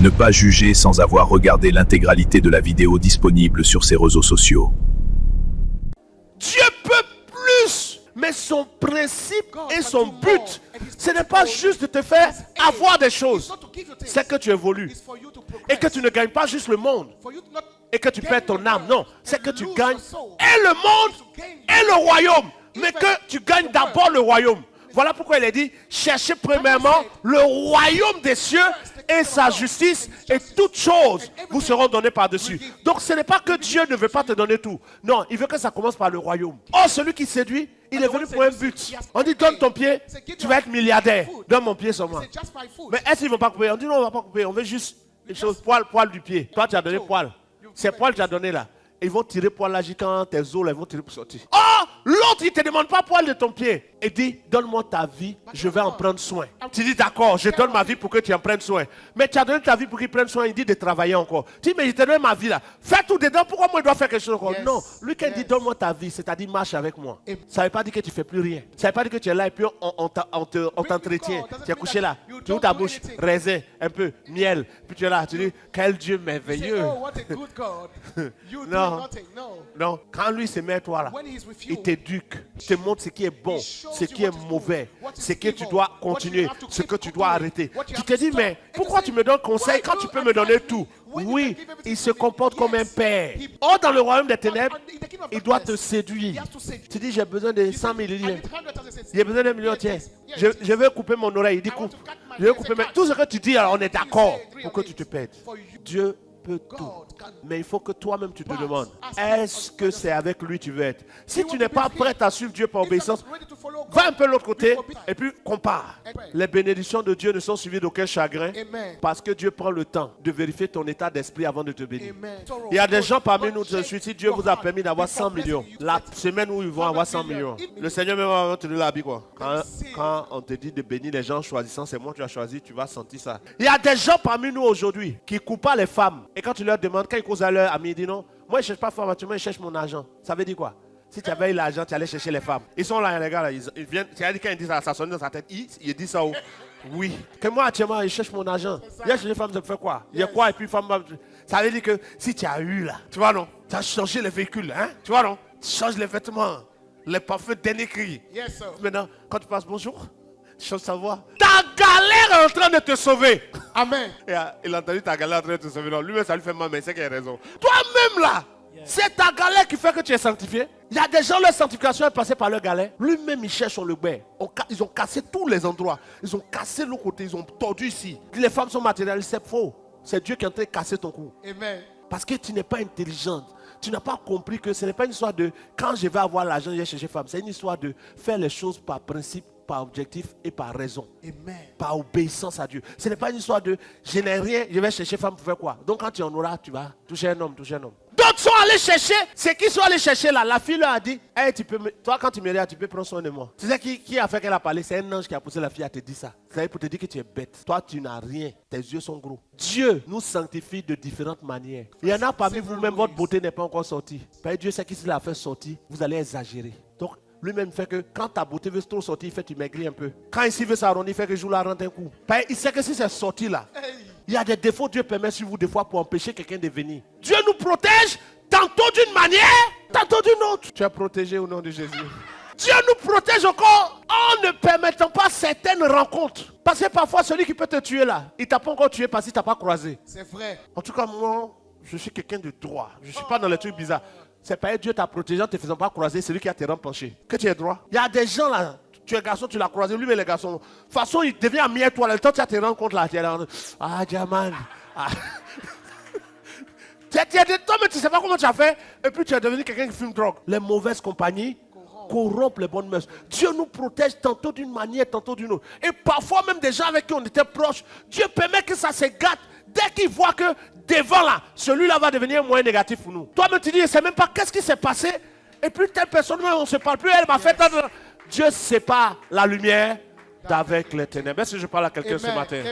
Ne pas juger sans avoir regardé l'intégralité de la vidéo disponible sur ses réseaux sociaux. Dieu peut plus, mais son principe et son but, ce n'est pas juste de te faire avoir des choses, c'est que tu évolues et que tu ne gagnes pas juste le monde et que tu perds ton âme. Non, c'est que tu gagnes et le monde et le royaume, mais que tu gagnes d'abord le royaume. Voilà pourquoi il est dit, cherchez premièrement le royaume des cieux et sa justice, et toutes choses vous seront données par-dessus. Donc ce n'est pas que Dieu ne veut pas te donner tout. Non, il veut que ça commence par le royaume. Or, celui qui séduit, il est venu pour un but. On dit, donne ton pied, tu vas être milliardaire. Donne mon pied seulement. Mais est-ce qu'ils ne vont pas couper? On dit, non, on ne va pas couper. On veut juste une chose, poil du pied. Toi, tu as donné poil. C'est poil que tu as donné là. Ils vont tirer poil là, quand tes os, là, ils vont tirer pour sortir. Oh, l'autre, il ne te demande pas poil de ton pied. Il dit, donne-moi ta vie, je vais en prendre soin. Tu dis, d'accord, je donne ma vie pour que tu en prennes soin. Mais tu as donné ta vie pour qu'il prenne soin, il dit de travailler encore. Tu dis, mais je te donne ma vie là. Fais tout dedans, pourquoi moi je dois faire quelque chose encore? Non, lui qui dit, donne-moi ta vie, c'est-à-dire marche avec moi. Ça ne veut pas dire que tu ne fais plus rien. Ça ne veut pas dire que tu es là et puis on t'entretient. Tu es couché là, tu ouvres ta bouche, raisin, un peu, miel. Puis tu es là, tu dis, quel Dieu merveilleux. Non. Non, quand lui se met à toi là, il t'éduque, il te montre ce qui est bon, ce qui est mauvais, ce que tu dois continuer, ce que tu dois arrêter. Tu te dis, mais pourquoi tu me donnes conseil quand tu peux me donner tout? Oui, il se comporte comme un père. Or, dans le royaume des ténèbres, il doit te séduire. Tu dis, j'ai besoin de 100 000 livres. J'ai besoin d'un million, tiens. Je veux couper mon oreille. Il dit, coupe. Je veux couper. Mais tout ce que tu dis, alors on est d'accord pour que tu te perdes. Dieu peut tout. Mais il faut que toi-même tu te demandes, est-ce que c'est avec lui tu veux être? Si tu n'es pas prêt à suivre Dieu par obéissance, va un peu de l'autre côté et puis compare. Les bénédictions de Dieu ne sont suivies d'aucun chagrin parce que Dieu prend le temps de vérifier ton état d'esprit avant de te bénir. Il y a des gens parmi nous, si Dieu vous a permis d'avoir 100 millions, la semaine où ils vont avoir 100 millions, le Seigneur même va te donner l'habit quoi. Quand on te dit de bénir les gens choisissant, c'est moi tu as choisi, tu vas sentir ça. Il y a des gens parmi nous aujourd'hui qui ne coupent pas les femmes. Et quand tu leur demandes, quand ils causent à leur ami, ils disent non, moi je ne cherche pas femme, moi je cherche mon argent. Ça veut dire quoi? Si tu avais eu l'argent, tu allais chercher les femmes. Ils sont là, les gars, là, ils viennent, tu as dit quand ils disent ça, ça sonne dans sa tête, il dit ça où? Oui. Que moi, actuellement, je cherche mon argent. Il y a cherché femme, ça fait quoi? Il y a quoi? Et puis femme, ça veut dire que si tu as eu là, tu vois non? Tu as changé les véhicules, hein? Tu vois non? Tu changes les vêtements, les parfums dernier cri. Maintenant, quand tu passes bonjour, je veux savoir. Ta galère est en train de te sauver. Amen. Il a entendu ta galère est en train de te sauver. Non, lui-même, ça lui fait mal, mais c'est qu'il a raison. Toi-même, là, c'est ta galère qui fait que tu es sanctifié. Il y a des gens, leur sanctification est passée par leur galère. Lui-même, il cherche sur le bain. Ils ont cassé tous les endroits. Ils ont cassé l'autre côté. Ils ont tordu ici. Les femmes sont matérialistes. C'est faux. C'est Dieu qui est en train de casser ton cou. Amen. Parce que tu n'es pas intelligente. Tu n'as pas compris que ce n'est pas une histoire de quand je vais avoir l'argent, je vais chercher femme. C'est une histoire de faire les choses par principe, par objectif et par raison. Amen. Par obéissance à Dieu. Ce n'est pas une histoire de je n'ai rien, je vais chercher femme pour faire quoi. Donc quand tu en auras, tu vas toucher un homme, toucher un homme. D'autres sont allés chercher, c'est qui sont allés chercher là. La fille leur a dit, hey, toi quand tu me regardes, tu peux prendre soin de moi. Tu sais qui a fait qu'elle a parlé? C'est un ange qui a poussé la fille à te dire ça. C'est pour te dire que tu es bête. Toi tu n'as rien, tes yeux sont gros. Dieu nous sanctifie de différentes manières. Il y en a parmi vous-même, votre beauté n'est pas encore sortie. Dieu sait qu'il l'a fait sortir, vous allez exagérer. Donc lui-même fait que quand ta beauté veut trop sortir, il fait que tu maigris un peu. Quand ici veut s'arrondir, il fait que je la rentre un coup. Il sait que si c'est sorti là, il y a des défauts Dieu permet sur vous des fois pour empêcher quelqu'un de venir. Dieu nous protège tantôt d'une manière, tantôt d'une autre. Tu es protégé au nom de Jésus. Dieu nous protège encore en ne permettant pas certaines rencontres. Parce que parfois celui qui peut te tuer là, il t'a pas encore tué parce qu'il t'a pas croisé. C'est vrai. En tout cas moi, je suis quelqu'un de droit. Je ne suis pas dans les trucs bizarres. C'est pas Dieu t'a protégé en ne te faisant pas croiser celui qui a te rendu penché. Que tu es droit. Il y a des gens là, tu es garçon, tu l'as croisé, lui mais les garçons. De toute façon, il devient ami à toi. Le temps tu te rends compte là, tu es là. Ah, Diamant. Ah. Toi, mais tu ne sais pas comment tu as fait. Et puis tu es devenu quelqu'un qui fume drogue. Les mauvaises compagnies corrompent les bonnes mœurs. Dieu nous protège tantôt d'une manière, tantôt d'une autre. Et parfois même des gens avec qui on était proches, Dieu permet que ça se gâte. Dès qu'il voit que devant là, celui-là va devenir moins négatif pour nous. Toi-même tu dis, je ne sais même pas qu'est-ce qui s'est passé. Et puis telle personne, on ne se parle plus, elle m'a fait... Dieu sépare la lumière d'avec les ténèbres. Est-ce que je parle à quelqu'un ce matin?